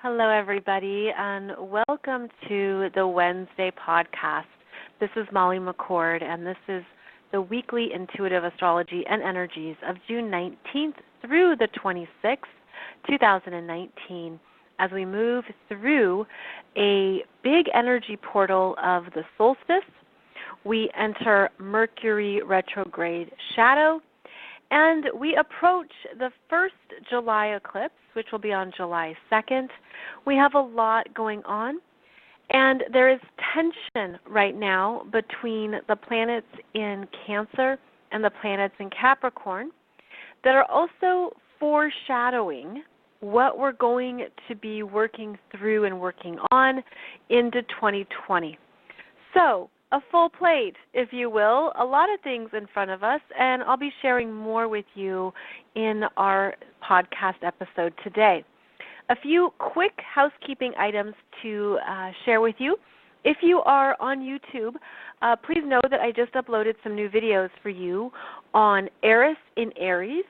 Hello, everybody, and welcome to the Wednesday podcast. This is Molly McCord, and this is the weekly intuitive astrology and energies of June 19th through the 26th, 2019, as we move through a big energy portal of the solstice. We enter Mercury Retrograde shadow, and we approach the first July eclipse, which will be on July 2nd. We have a lot going on, and there is tension right now between the planets in Cancer and the planets in Capricorn that are also foreshadowing what we're going to be working through and working on into 2020. So, a full plate, if you will, a lot of things in front of us, and I'll be sharing more with you in our podcast episode today. A few quick housekeeping items to share with you. If you are on YouTube, please know that I just uploaded some new videos for you on Eris in Aries,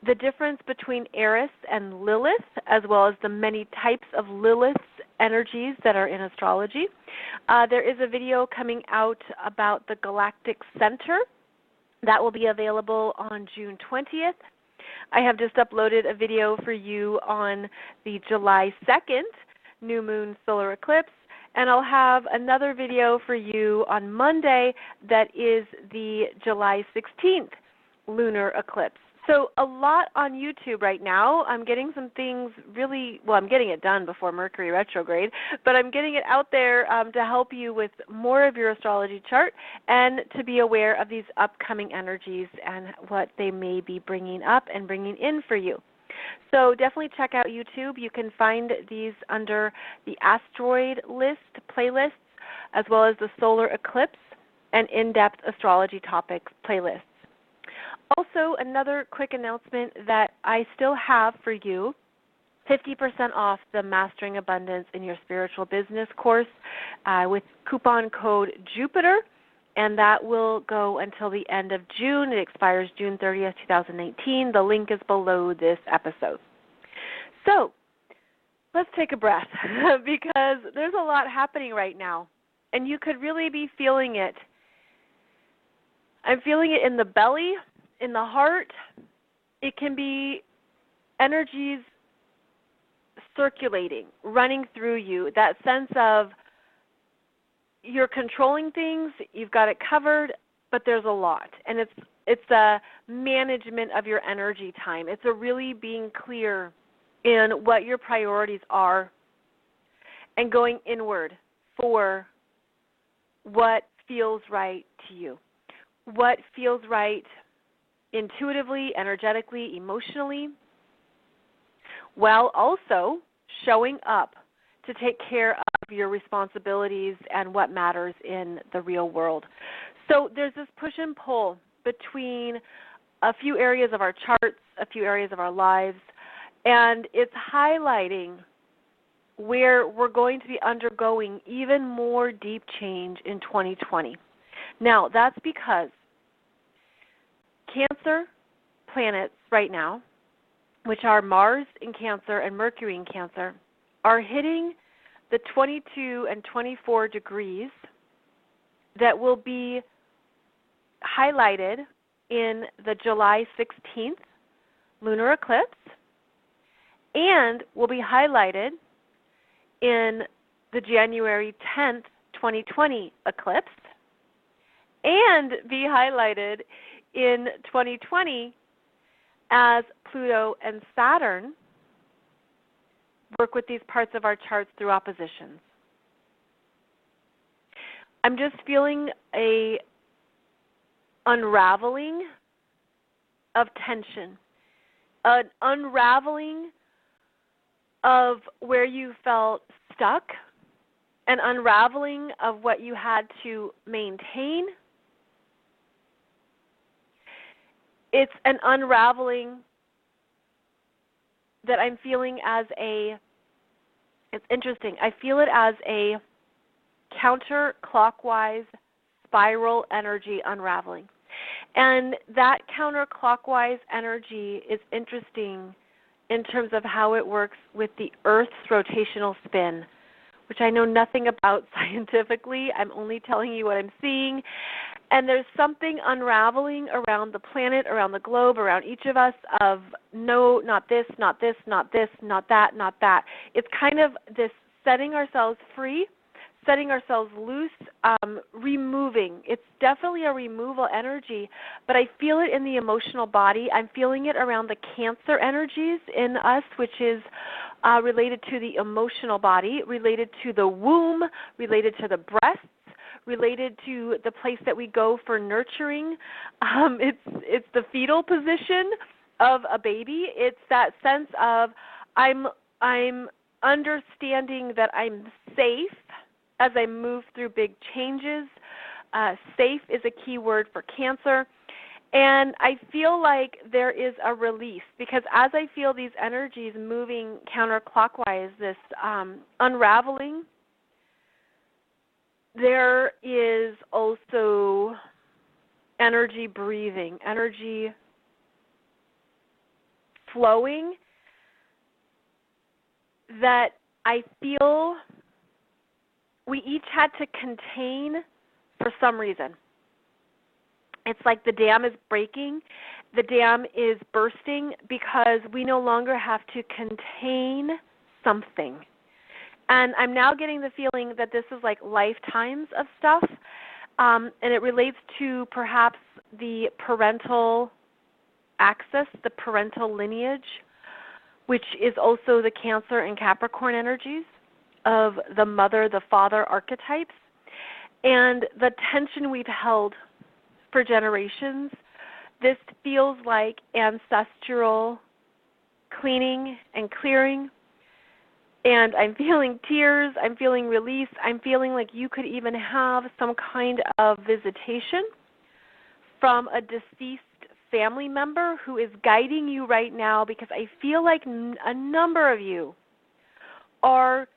the difference between Eris and Lilith, as well as the many types of Lilith's energies that are in astrology. There is a video coming out about the galactic center that will be available on June 20th. I have just uploaded a video for you on the July 2nd new moon solar eclipse, and I'll have another video for you on Monday that is the July 16th lunar eclipse. So a lot on YouTube right now. I'm getting some things I'm getting it done before Mercury retrograde, but I'm getting it out there to help you with more of your astrology chart and to be aware of these upcoming energies and what they may be bringing up and bringing in for you. So definitely check out YouTube. You can find these under the asteroid list playlists, as well as the solar eclipse and in-depth astrology topics playlists. Also, another quick announcement that I still have for you, 50% off the Mastering Abundance in Your Spiritual Business course with coupon code JUPITER, and that will go until the end of June. It expires June 30th, 2019. The link is below this episode. So, let's take a breath because there's a lot happening right now, and you could really be feeling it. I'm feeling it in the belly, in the heart. It can be energies circulating, running through you, that sense of you're controlling things, you've got it covered, but there's a lot. And it's a management of your energy time. It's a really being clear in what your priorities are and going inward for what feels right to you, what feels right intuitively, energetically, emotionally, while also showing up to take care of your responsibilities and what matters in the real world. So there's this push and pull between a few areas of our charts, a few areas of our lives, and it's highlighting where we're going to be undergoing even more deep change in 2020. Now, that's because Cancer planets right now, which are Mars in Cancer and Mercury in Cancer, are hitting the 22 and 24 degrees that will be highlighted in the July 16th lunar eclipse and will be highlighted in the January 10th, 2020 eclipse and be highlighted in 2020 as Pluto and Saturn work with these parts of our charts through oppositions. I'm just feeling a unraveling of tension, an unraveling of where you felt stuck, an unraveling of what you had to maintain. It's an unraveling that I'm feeling as it's interesting, I feel it as a counterclockwise spiral energy unraveling. And that counterclockwise energy is interesting in terms of how it works with the Earth's rotational spin, which I know nothing about scientifically. I'm only telling you what I'm seeing. And there's something unraveling around the planet, around the globe, around each of us of no, not this, not this, not this, not that, not that. It's kind of this setting ourselves free, setting ourselves loose, removing. It's definitely a removal energy, but I feel it in the emotional body. I'm feeling it around the Cancer energies in us, which is related to the emotional body, related to the womb, related to the breasts, related to the place that we go for nurturing. It's the fetal position of a baby. It's that sense of I'm understanding that I'm safe as I move through big changes. Safe is a key word for Cancer. And I feel like there is a release because as I feel these energies moving counterclockwise, this unraveling, there is also energy breathing, energy flowing that I feel we each had to contain for some reason. It's like the dam is breaking, the dam is bursting because we no longer have to contain something. And I'm now getting the feeling that this is like lifetimes of stuff, and it relates to perhaps the parental axis, the parental lineage, which is also the Cancer and Capricorn energies of the mother, the father archetypes, and the tension we've held for generations. This feels like ancestral cleaning and clearing. And I'm feeling tears, I'm feeling release, I'm feeling like you could even have some kind of visitation from a deceased family member who is guiding you right now, because I feel like a number of you are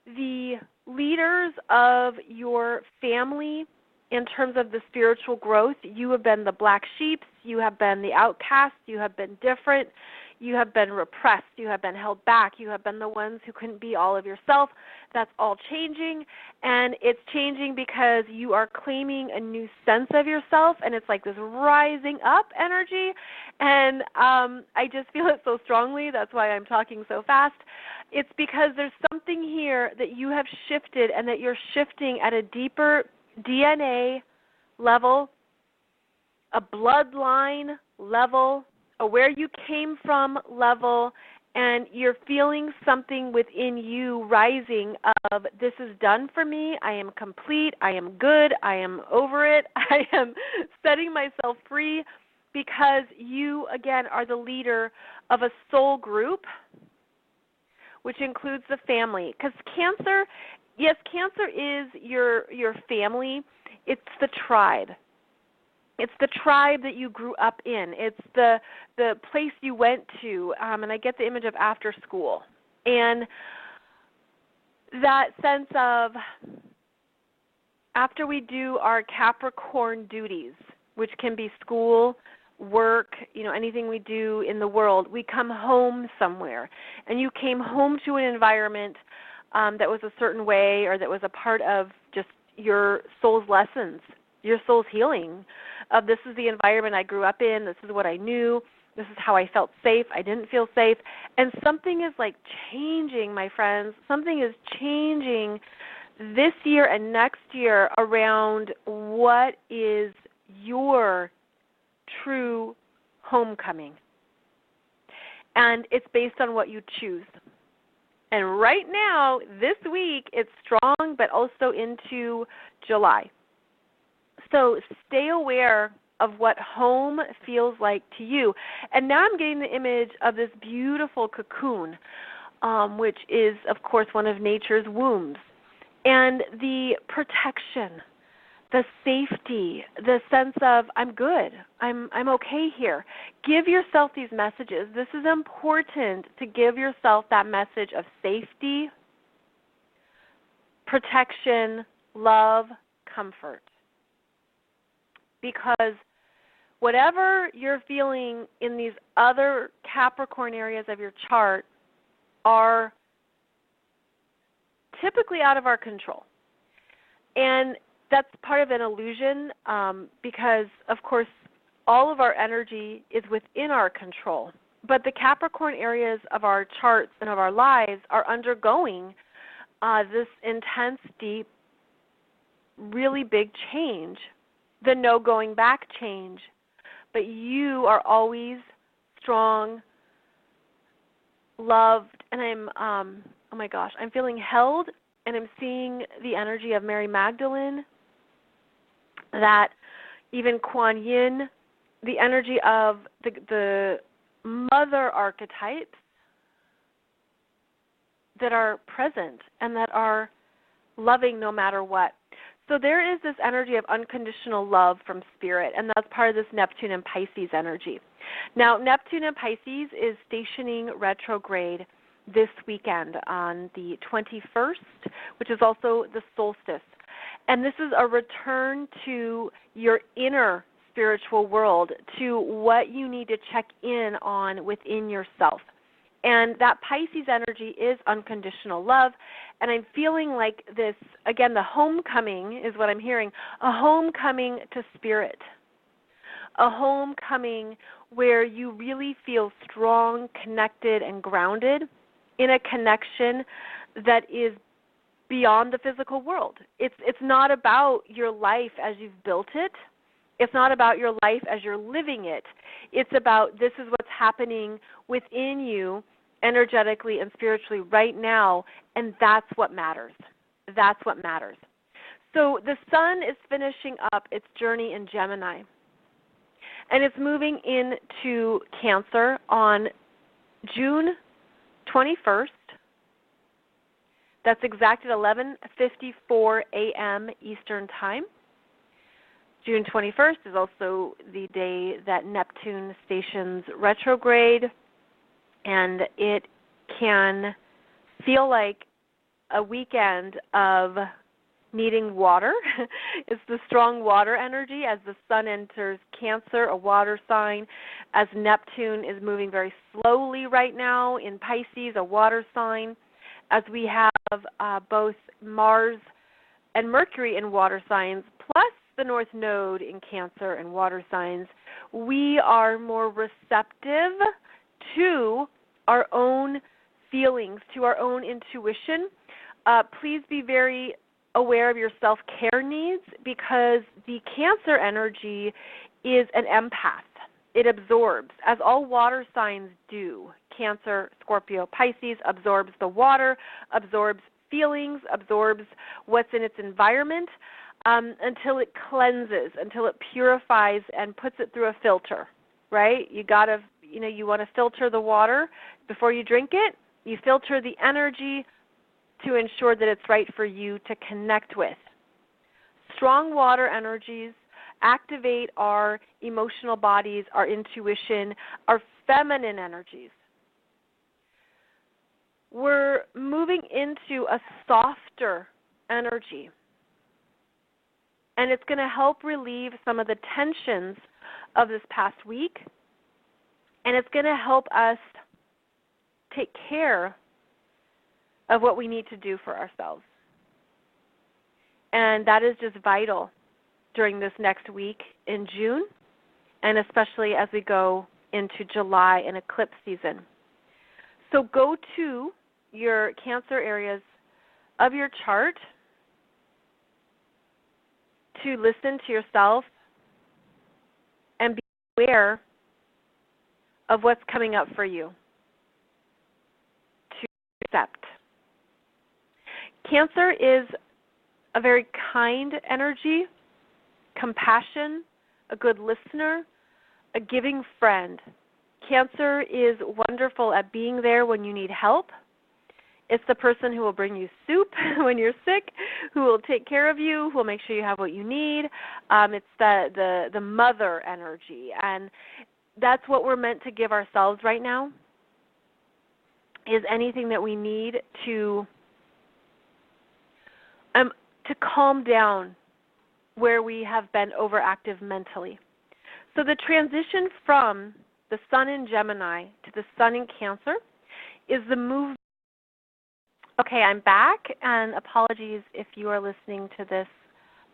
the leaders of your family in terms of the spiritual growth. You have been the black sheep, you have been the outcast, you have been different. You have been repressed. You have been held back. You have been the ones who couldn't be all of yourself. That's all changing, and it's changing because you are claiming a new sense of yourself, and it's like this rising up energy, and I just feel it so strongly. That's why I'm talking so fast. It's because there's something here that you have shifted and that you're shifting at a deeper DNA level, a bloodline level, a where you came from level, and you're feeling something within you rising of this is done for me, I am complete, I am good, I am over it, I am setting myself free, because you, again, are the leader of a soul group, which includes the family. Because Cancer, yes, Cancer is your family. It's the tribe. It's the tribe that you grew up in. It's the place you went to, and I get the image of after school. And that sense of after we do our Capricorn duties, which can be school, work, anything we do in the world, we come home somewhere. And you came home to an environment that was a certain way, or that was a part of just your soul's lessons, your soul's healing. Of this is the environment I grew up in, this is what I knew, this is how I felt safe, I didn't feel safe. And something is like changing, my friends. Something is changing this year and next year around what is your true homecoming. And it's based on what you choose. And right now, this week, it's strong, but also into July. So stay aware of what home feels like to you. And now I'm getting the image of this beautiful cocoon, which is, of course, one of nature's wombs. And the protection, the safety, the sense of I'm good, I'm okay here. Give yourself these messages. This is important to give yourself that message of safety, protection, love, comfort. Because whatever you're feeling in these other Capricorn areas of your chart are typically out of our control. And that's part of an illusion because, of course, all of our energy is within our control. But the Capricorn areas of our charts and of our lives are undergoing this intense, deep, really big change, the no going back change. But you are always strong, loved, and I'm, oh my gosh, I'm feeling held, and I'm seeing the energy of Mary Magdalene, that even Kuan Yin, the energy of the mother archetypes that are present and that are loving no matter what. So there is this energy of unconditional love from Spirit, and that's part of this Neptune and Pisces energy. Now, Neptune and Pisces is stationing retrograde this weekend on the 21st, which is also the solstice. And this is a return to your inner spiritual world, to what you need to check in on within yourself. And that Pisces energy is unconditional love. And I'm feeling like this, again, the homecoming is what I'm hearing, a homecoming to Spirit, a homecoming where you really feel strong, connected, and grounded in a connection that is beyond the physical world. It's not about your life as you've built it. It's not about your life as you're living it. It's about this is what's happening within you energetically and spiritually right now, and that's what matters. That's what matters. So the sun is finishing up its journey in Gemini, and it's moving into Cancer on June 21st. That's exact at 11:54 a.m. Eastern Time. June 21st is also the day that Neptune stations retrograde, and it can feel like a weekend of needing water. It's the strong water energy as the sun enters Cancer, a water sign, as Neptune is moving very slowly right now in Pisces, a water sign, as we have both Mars and Mercury in water signs, plus the North Node in Cancer and water signs. We are more receptive to our own feelings, to our own intuition. Please be very aware of your self-care needs, because the Cancer energy is an empath. It absorbs, as all water signs do. Cancer, Scorpio, Pisces absorbs the water, absorbs feelings, absorbs what's in its environment until it cleanses, until it purifies and puts it through a filter, right? You want to filter the water before you drink it. You filter the energy to ensure that it's right for you to connect with. Strong water energies activate our emotional bodies, our intuition, our feminine energies. We're moving into a softer energy, and it's going to help relieve some of the tensions of this past week, and it's going to help us take care of what we need to do for ourselves. And that is just vital during this next week in June, and especially as we go into July and eclipse season. So go to your Cancer areas of your chart to listen to yourself and be aware of what's coming up for you to accept. Cancer is a very kind energy, compassion, a good listener, a giving friend. Cancer is wonderful at being there when you need help. It's the person who will bring you soup when you're sick, who will take care of you, who will make sure you have what you need. It's the mother energy, and that's what we're meant to give ourselves right now, is anything that we need to calm down where we have been overactive mentally. So the transition from the Sun in Gemini to the Sun in Cancer is the move. Okay, I'm back, and apologies if you are listening to this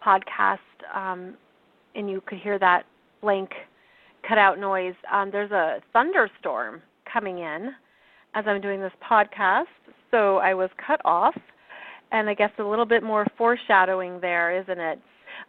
podcast and you could hear that blank cutout noise. There's a thunderstorm coming in as I'm doing this podcast, so I was cut off, and I guess a little bit more foreshadowing there, isn't it?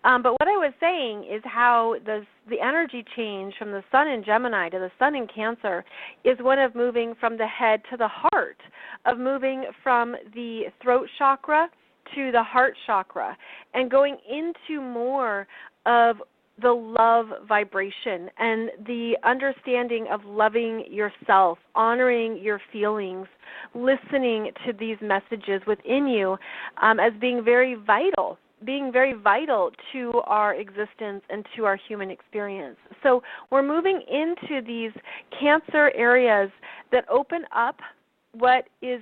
But what I was saying is how the energy change from the Sun in Gemini to the Sun in Cancer is one of moving from the head to the heart, of moving from the throat chakra to the heart chakra, and going into more of the love vibration and the understanding of loving yourself, honoring your feelings, listening to these messages within you as being very vital to our existence and to our human experience. So we're moving into these Cancer areas that open up what is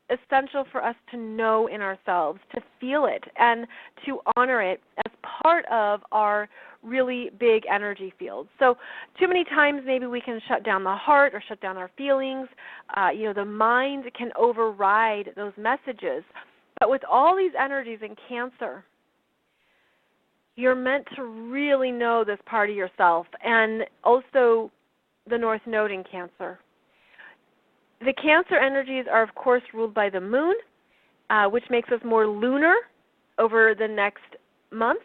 essential for us to know in ourselves, to feel it, and to honor it as part of our really big energy field. So too many times maybe we can shut down the heart or shut down our feelings. The mind can override those messages. But with all these energies in Cancer, you're meant to really know this part of yourself, and also the North Node in Cancer. The Cancer energies are, of course, ruled by the moon, which makes us more lunar over the next month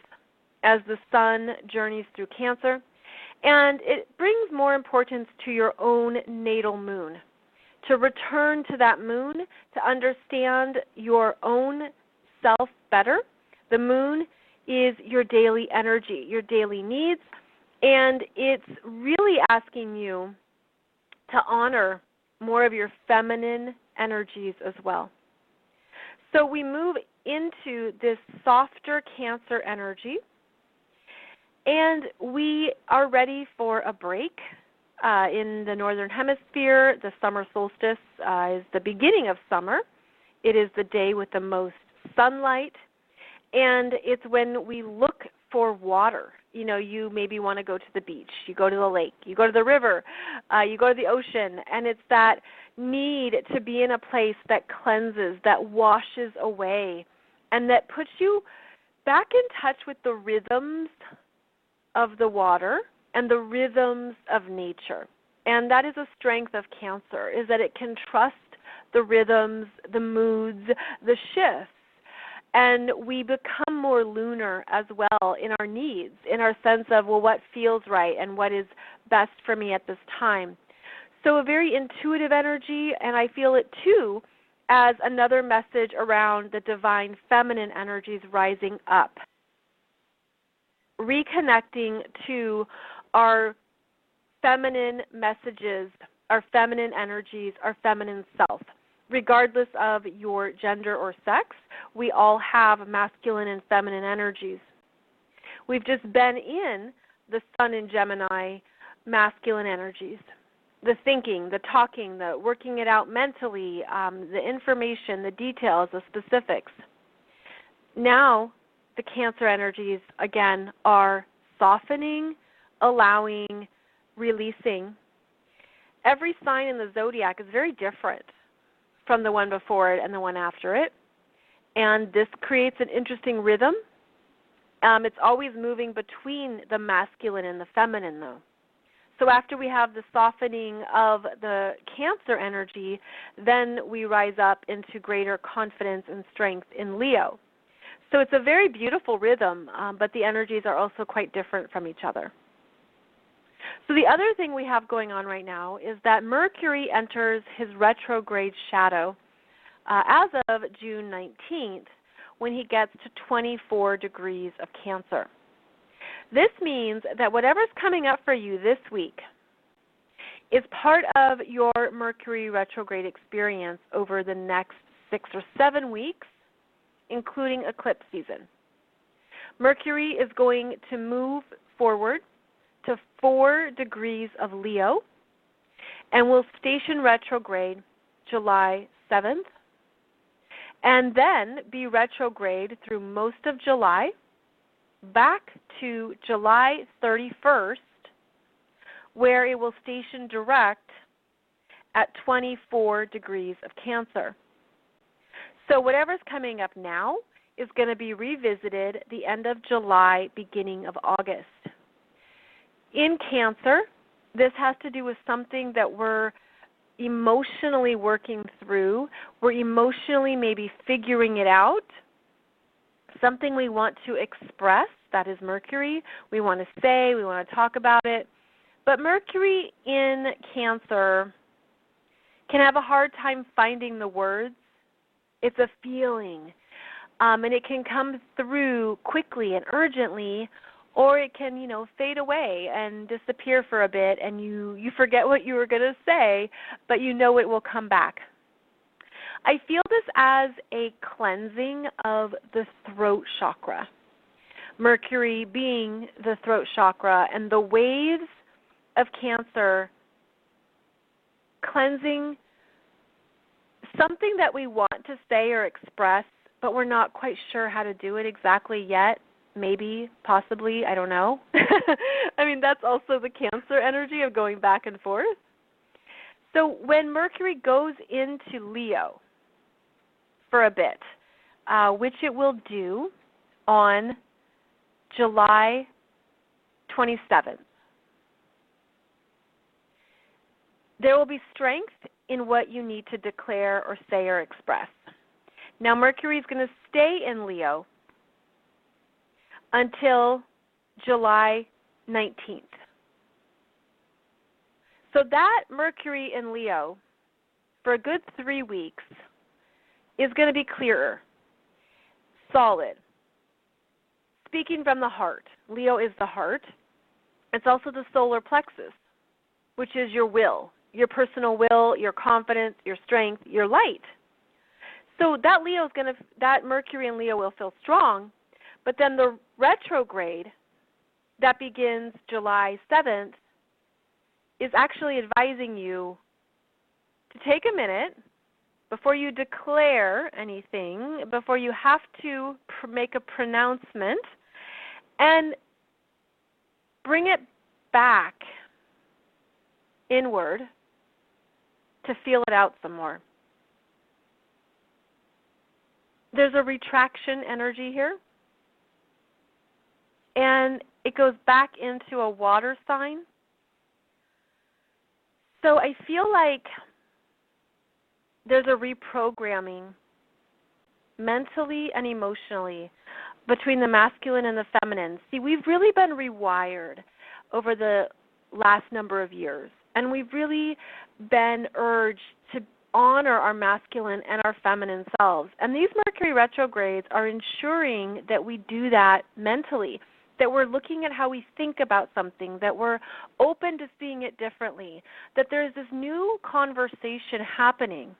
as the sun journeys through Cancer. And it brings more importance to your own natal moon, to return to that moon, to understand your own self better. The moon is your daily energy, your daily needs, and it's really asking you to honor more of your feminine energies as well. So we move into this softer Cancer energy, and we are ready for a break. In the Northern Hemisphere, the summer solstice is the beginning of summer. It is the day with the most sunlight, and it's when we look for water. You maybe want to go to the beach, you go to the lake, you go to the river, you go to the ocean, and it's that need to be in a place that cleanses, that washes away, and that puts you back in touch with the rhythms of the water and the rhythms of nature. And that is a strength of Cancer, is that it can trust the rhythms, the moods, the shifts. And we become more lunar as well in our needs, in our sense of, what feels right and what is best for me at this time. So a very intuitive energy, and I feel it too as another message around the divine feminine energies rising up, reconnecting to our feminine messages, our feminine energies, our feminine self. Regardless of your gender or sex, we all have masculine and feminine energies. We've just been in the Sun in Gemini masculine energies, the thinking, the talking, the working it out mentally, the information, the details, the specifics. Now the Cancer energies, again, are softening, allowing, releasing. Every sign in the zodiac is very different from the one before it and the one after it. And this creates an interesting rhythm. It's always moving between the masculine and the feminine, though. So after we have the softening of the Cancer energy, then we rise up into greater confidence and strength in Leo. So it's a very beautiful rhythm, but the energies are also quite different from each other. So the other thing we have going on right now is that Mercury enters his retrograde shadow as of June 19th when he gets to 24 degrees of Cancer. This means that whatever's coming up for you this week is part of your Mercury retrograde experience over the next 6 or 7 weeks, including eclipse season. Mercury is going to move forward to 4 degrees of Leo and will station retrograde July 7th and then be retrograde through most of July back to July 31st where it will station direct at 24 degrees of Cancer. So whatever's coming up now is going to be revisited the end of July, beginning of August. In Cancer, this has to do with something that we're emotionally working through. We're emotionally maybe figuring it out, something we want to express, that is Mercury. We want to say, we want to talk about it. But Mercury in Cancer can have a hard time finding the words. It's a feeling, and it can come through quickly and urgently, or it can, fade away and disappear for a bit, and you forget what you were going to say, but you know it will come back. I feel this as a cleansing of the throat chakra. Mercury being the throat chakra, and the waves of Cancer cleansing something that we want to say or express, but we're not quite sure how to do it exactly yet. Maybe, possibly, I don't know. I mean, that's also the Cancer energy of going back and forth. So when Mercury goes into Leo for a bit, which it will do on July 27th, there will be strength in what you need to declare or say or express. Now, Mercury is going to stay in Leo until July 19th. So that Mercury in Leo for a good 3 weeks is going to be clearer, solid, speaking from the heart. Leo is the heart. It's also the solar plexus, which is your will, your personal will, your confidence, your strength, your light. So that that Mercury in Leo will feel strong, but then the retrograde that begins July 7th is actually advising you to take a minute before you declare anything, before you have to make a pronouncement, and bring it back inward to feel it out some more. There's a retraction energy here, and it goes back into a water sign. So I feel like there's a reprogramming mentally and emotionally between the masculine and the feminine. See, we've really been rewired over the last number of years, and we've really been urged to honor our masculine and our feminine selves. And these Mercury retrogrades are ensuring that we do that mentally, that we're looking at how we think about something, that we're open to seeing it differently, that there's this new conversation happening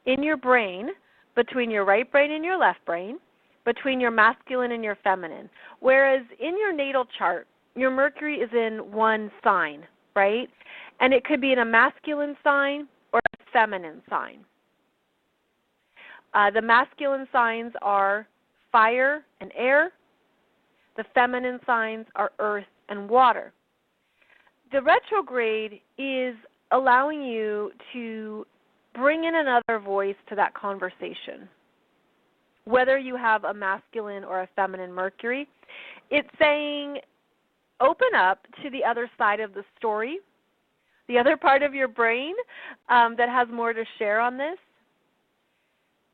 in your brain, between your right brain and your left brain, between your masculine and your feminine. Whereas in your natal chart, your Mercury is in one sign, right? And it could be in a masculine sign or a feminine sign. The masculine signs are fire and air. The feminine signs are earth and water. The retrograde is allowing you to bring in another voice to that conversation. Whether you have a masculine or a feminine Mercury, it's saying open up to the other side of the story, the other part of your brain that has more to share on this.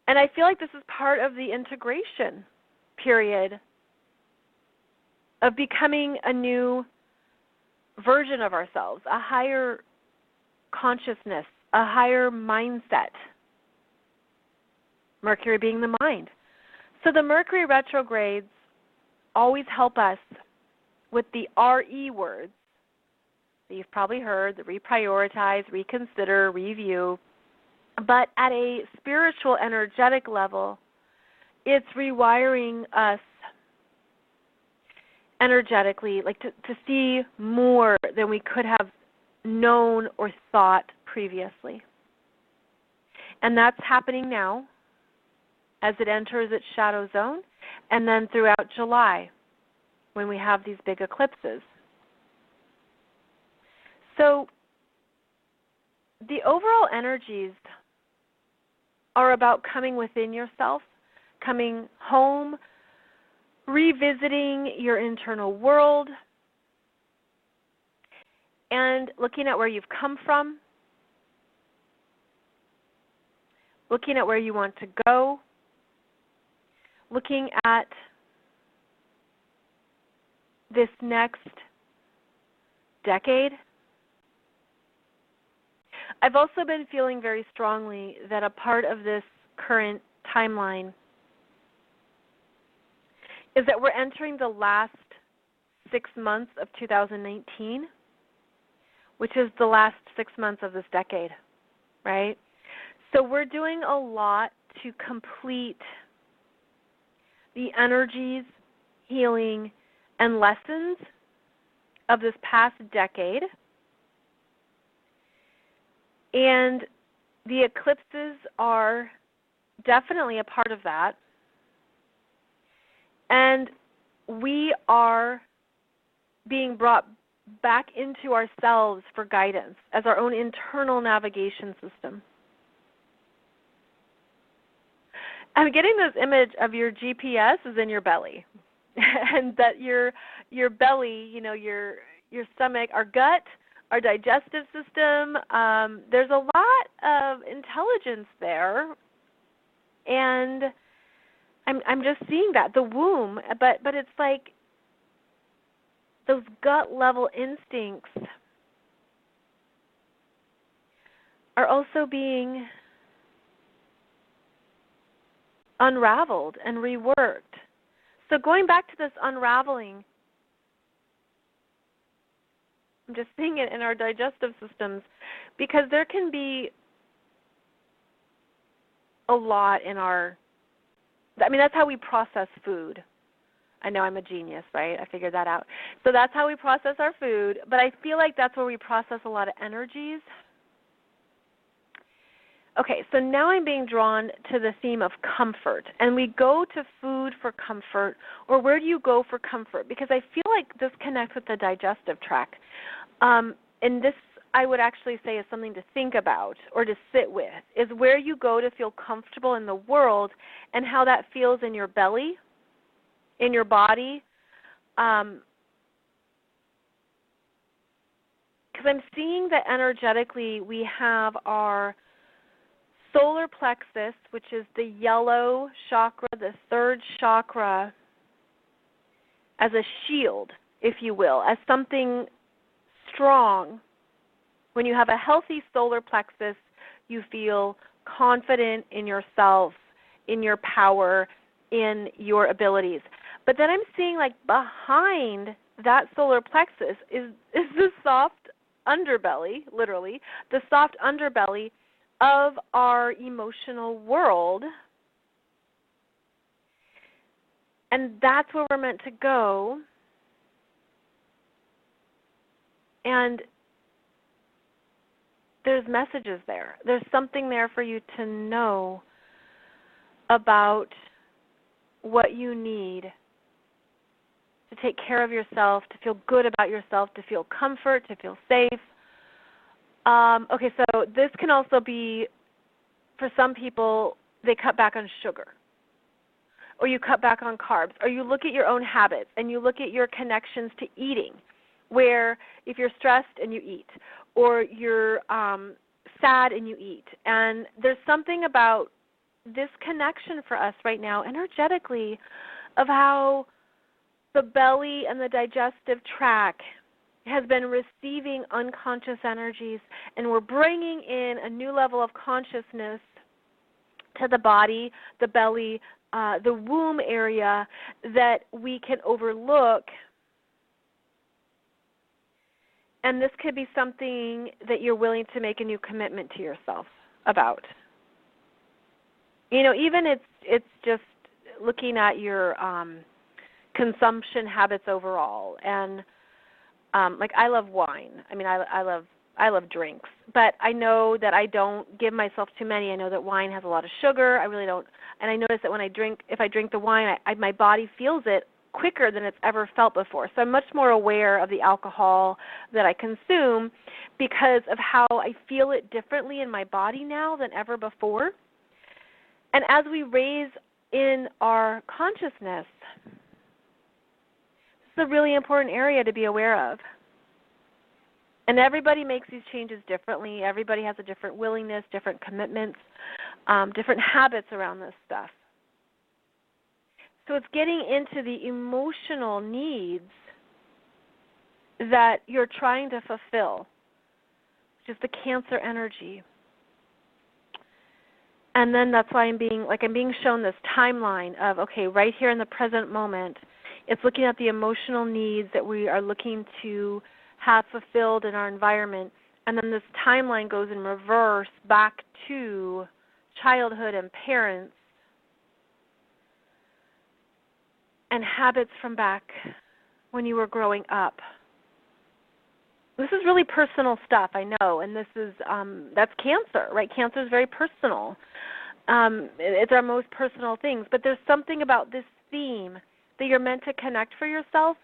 And I feel like this is part of the integration period of becoming a new version of ourselves, a higher consciousness, a higher mindset. Mercury being the mind. So the Mercury retrogrades always help us with the RE words that you've probably heard, the reprioritize, reconsider, review. But at a spiritual, energetic level, it's rewiring us energetically, like to see more than we could have known or thought previously. And that's happening now as it enters its shadow zone, and then throughout July when we have these big eclipses. So the overall energies are about coming within yourself, coming home, revisiting your internal world, and looking at where you've come from, looking at where you want to go, looking at this next decade. I've also been feeling very strongly that a part of this current timeline is that we're entering the last 6 months of 2019, which is the last 6 months of this decade, right? So we're doing a lot to complete the energies, healing, and lessons of this past decade. And the eclipses are definitely a part of that. And we are being brought back into ourselves for guidance as our own internal navigation system. I'm getting this image of your GPS is in your belly, and that your belly, your stomach, our gut, our digestive system, there's a lot of intelligence there, and I'm just seeing that, the womb, but it's like those gut level instincts are also being unraveled and reworked. So going back to this unraveling, I'm just seeing it in our digestive systems, because there can be a lot in that's how we process food. I know I'm a genius, right? I figured that out. So that's how we process our food, but I feel like that's where we process a lot of energies. Okay, so now I'm being drawn to the theme of comfort, and we go to food for comfort, or where do you go for comfort? Because I feel like this connects with the digestive tract, and this I would actually say is something to think about or to sit with, is where you go to feel comfortable in the world and how that feels in your belly, in your body, because I'm seeing that energetically we have our solar plexus, which is the yellow chakra, the third chakra, as a shield, if you will, as something strong. When you have a healthy solar plexus, you feel confident in yourself, in your power, in your abilities. But then I'm seeing like behind that solar plexus is the soft underbelly, literally, the soft underbelly of our emotional world. And that's where we're meant to go. And there's messages there. There's something there for you to know about what you need to take care of yourself, to feel good about yourself, to feel comfort, to feel safe. Okay, so this can also be, for some people, they cut back on sugar, or you cut back on carbs, or you look at your own habits and you look at your connections to eating, where if you're stressed and you eat, or you're sad and you eat. And there's something about this connection for us right now energetically of how the belly and the digestive tract has been receiving unconscious energies, and we're bringing in a new level of consciousness to the body, the belly, the womb area that we can overlook. And this could be something that you're willing to make a new commitment to yourself about. Even it's just looking at your consumption habits overall. And I love wine. I love drinks, but I know that I don't give myself too many. I know that wine has a lot of sugar. I really don't, and I notice that when if I drink the wine, my body feels it quicker than it's ever felt before. So I'm much more aware of the alcohol that I consume because of how I feel it differently in my body now than ever before. And as we raise in our consciousness, this is a really important area to be aware of. And everybody makes these changes differently. Everybody has a different willingness, different commitments, different habits around this stuff. So it's getting into the emotional needs that you're trying to fulfill, which is the Cancer energy. And then that's why I'm being shown this timeline of, okay, right here in the present moment, it's looking at the emotional needs that we are looking to have fulfilled in our environment. And then this timeline goes in reverse back to childhood and parents and habits from back when you were growing up. This is really personal stuff, I know, and this is that's Cancer, right? Cancer is very personal. It's our most personal things, but there's something about this theme that you're meant to connect for yourself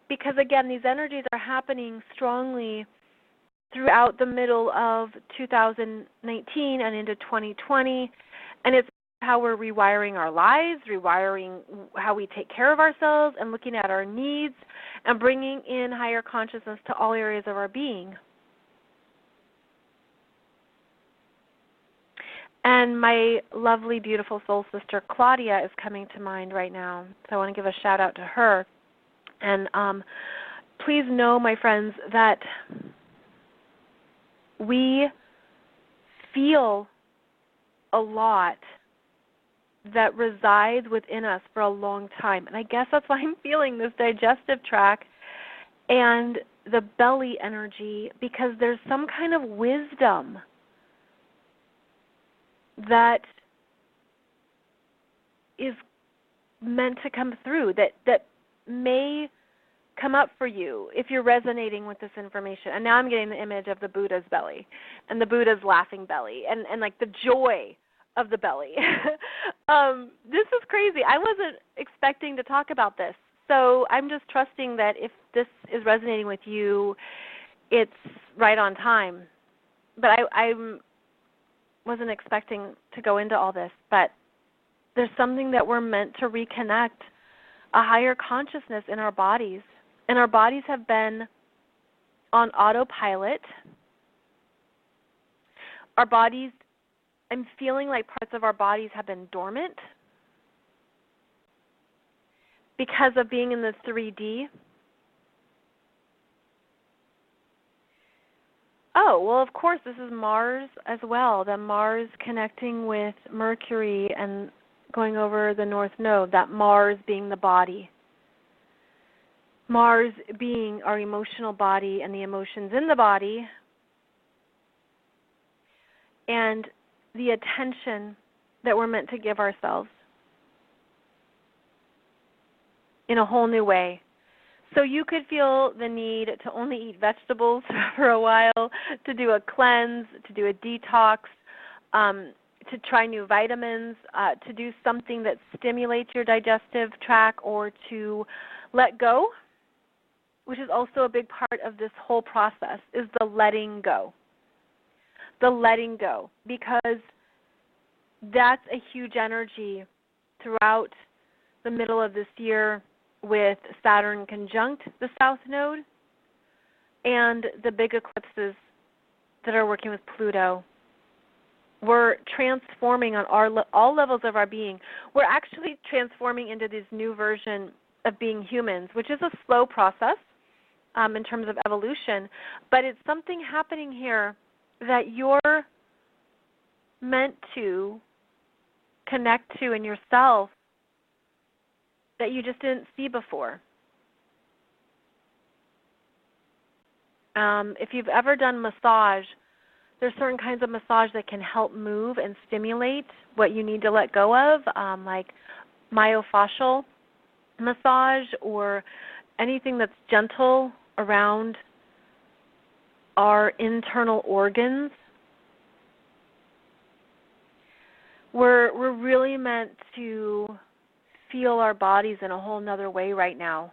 because, again, these energies are happening strongly throughout the middle of 2019 and into 2020, and it's how we're rewiring our lives, rewiring how we take care of ourselves, and looking at our needs and bringing in higher consciousness to all areas of our being. And my lovely, beautiful soul sister Claudia is coming to mind right now, so I want to give a shout out to her. And please know, my friends, that we feel a lot that resides within us for a long time. And I guess that's why I'm feeling this digestive tract and the belly energy, because there's some kind of wisdom that is meant to come through, that may come up for you if you're resonating with this information. And now I'm getting the image of the Buddha's belly and the Buddha's laughing belly and like the joy of the belly. This is crazy. I wasn't expecting to talk about this. So I'm just trusting that if this is resonating with you, it's right on time. But I wasn't expecting to go into all this. But there's something that we're meant to reconnect, a higher consciousness in our bodies. And our bodies have been on autopilot. Our bodies, I'm feeling like parts of our bodies have been dormant because of being in the 3D. Oh, well, of course, this is Mars as well, the Mars connecting with Mercury and going over the North Node, that Mars being the body. Mars being our emotional body and the emotions in the body, and the attention that we're meant to give ourselves in a whole new way. So you could feel the need to only eat vegetables for a while, to do a cleanse, to do a detox, to try new vitamins, to do something that stimulates your digestive tract, or to let go, which is also a big part of this whole process, is the letting go. The letting go, because that's a huge energy throughout the middle of this year with Saturn conjunct the South Node and the big eclipses that are working with Pluto. We're transforming on all levels of our being. We're actually transforming into this new version of being humans, which is a slow process in terms of evolution, but it's something happening here that you're meant to connect to in yourself that you just didn't see before. If you've ever done massage, there's certain kinds of massage that can help move and stimulate what you need to let go of, like myofascial massage or anything that's gentle around our internal organs. We're really meant to feel our bodies in a whole nother way right now.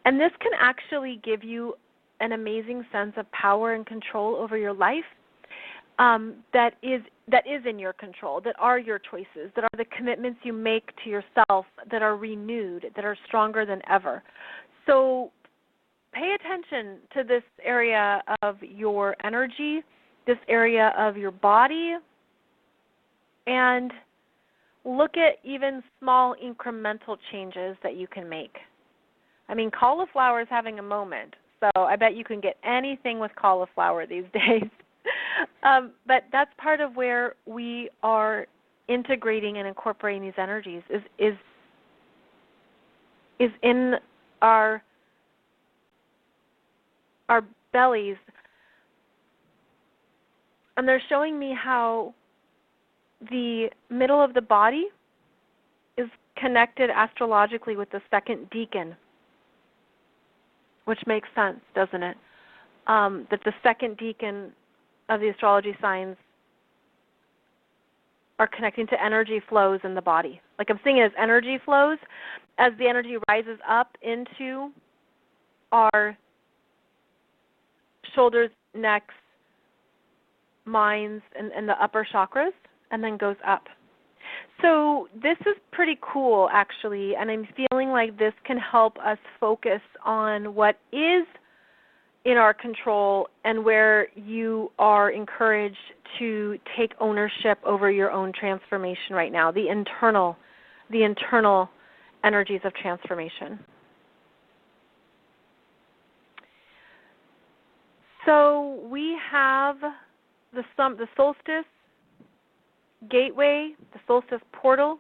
And this can actually give you an amazing sense of power and control over your life that is in your control, that are your choices, that are the commitments you make to yourself, that are renewed, that are stronger than ever. So pay attention to this area of your energy, this area of your body, and look at even small incremental changes that you can make. I mean, cauliflower is having a moment, so I bet you can get anything with cauliflower these days. But that's part of where we are integrating and incorporating these energies is in our bellies. And they're showing me how the middle of the body is connected astrologically with the second decan, which makes sense, doesn't it? That the second decan of the astrology signs are connecting to energy flows in the body. Like I'm seeing it as energy flows as the energy rises up into our shoulders, necks, minds, and the upper chakras, and then goes up. So this is pretty cool, actually, and I'm feeling like this can help us focus on what is in our control and where you are encouraged to take ownership over your own transformation right now, the internal energies of transformation. So we have the solstice gateway, the solstice portal,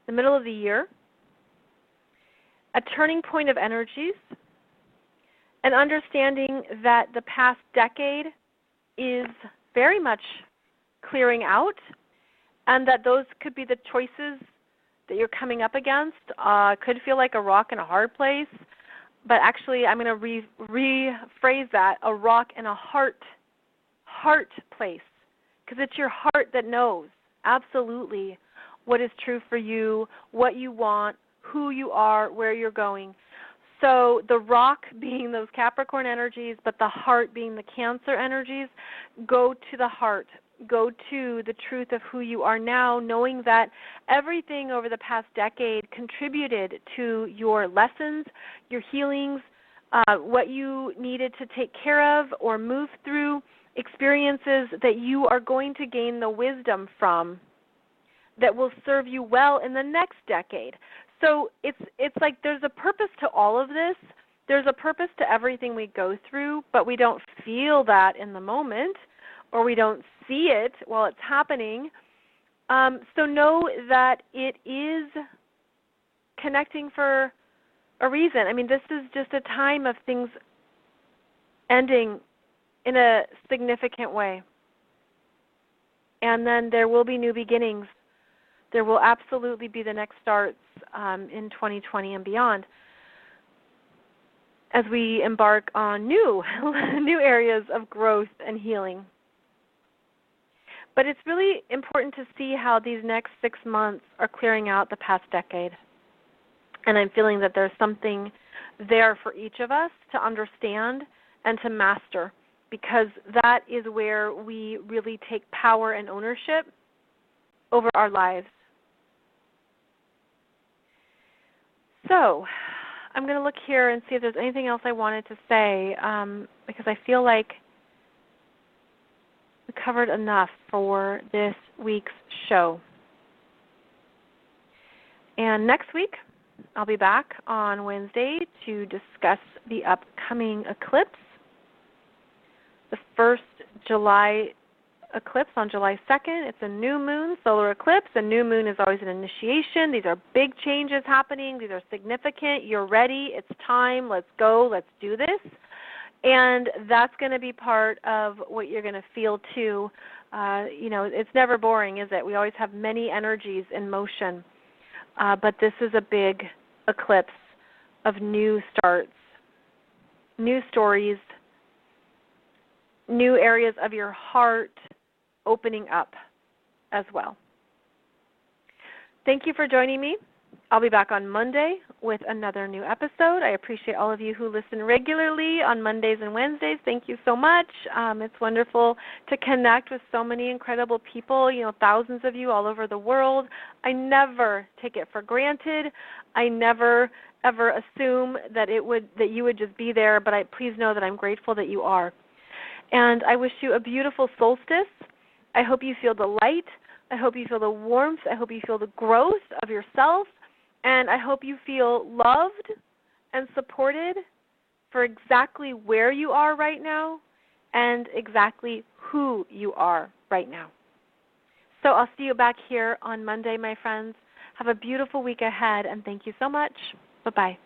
the middle of the year, a turning point of energies, and understanding that the past decade is very much clearing out, and that those could be the choices that you're coming up against. Could feel like a rock in a hard place, but actually I'm going to rephrase that, a rock in a heart place, because it's your heart that knows absolutely what is true for you, what you want, who you are, where you're going. So the rock being those Capricorn energies, but the heart being the Cancer energies, go to the heart. Go to the truth of who you are now, knowing that everything over the past decade contributed to your lessons, your healings, what you needed to take care of or move through, experiences that you are going to gain the wisdom from that will serve you well in the next decade. So it's like there's a purpose to all of this. There's a purpose to everything we go through, but we don't feel that in the moment, or we don't see it while it's happening. So know that it is connecting for a reason. I mean, this is just a time of things ending in a significant way. And then there will be new beginnings. There will absolutely be the next starts in 2020 and beyond as we embark on new areas of growth and healing. But it's really important to see how these next 6 months are clearing out the past decade. And I'm feeling that there's something there for each of us to understand and to master, because that is where we really take power and ownership over our lives. So I'm going to look here and see if there's anything else I wanted to say, because I feel like we covered enough for this week's show. And next week, I'll be back on Wednesday to discuss the upcoming eclipse, the first July eclipse on July 2nd. It's a new moon, solar eclipse. A new moon is always an initiation. These are big changes happening. These are significant. You're ready. It's time. Let's go. Let's do this. And that's going to be part of what you're going to feel too. It's never boring, is it? We always have many energies in motion. But this is a big eclipse of new starts, new stories, new areas of your heart opening up as well. Thank you for joining me. I'll be back on Monday with another new episode. I appreciate all of you who listen regularly on Mondays and Wednesdays. Thank you so much. It's wonderful to connect with so many incredible people, thousands of you all over the world. I never take it for granted. I never ever assume that you would just be there, but please know that I'm grateful that you are. And I wish you a beautiful solstice. I hope you feel the light. I hope you feel the warmth. I hope you feel the growth of yourself. And I hope you feel loved and supported for exactly where you are right now and exactly who you are right now. So I'll see you back here on Monday, my friends. Have a beautiful week ahead, and thank you so much. Bye-bye.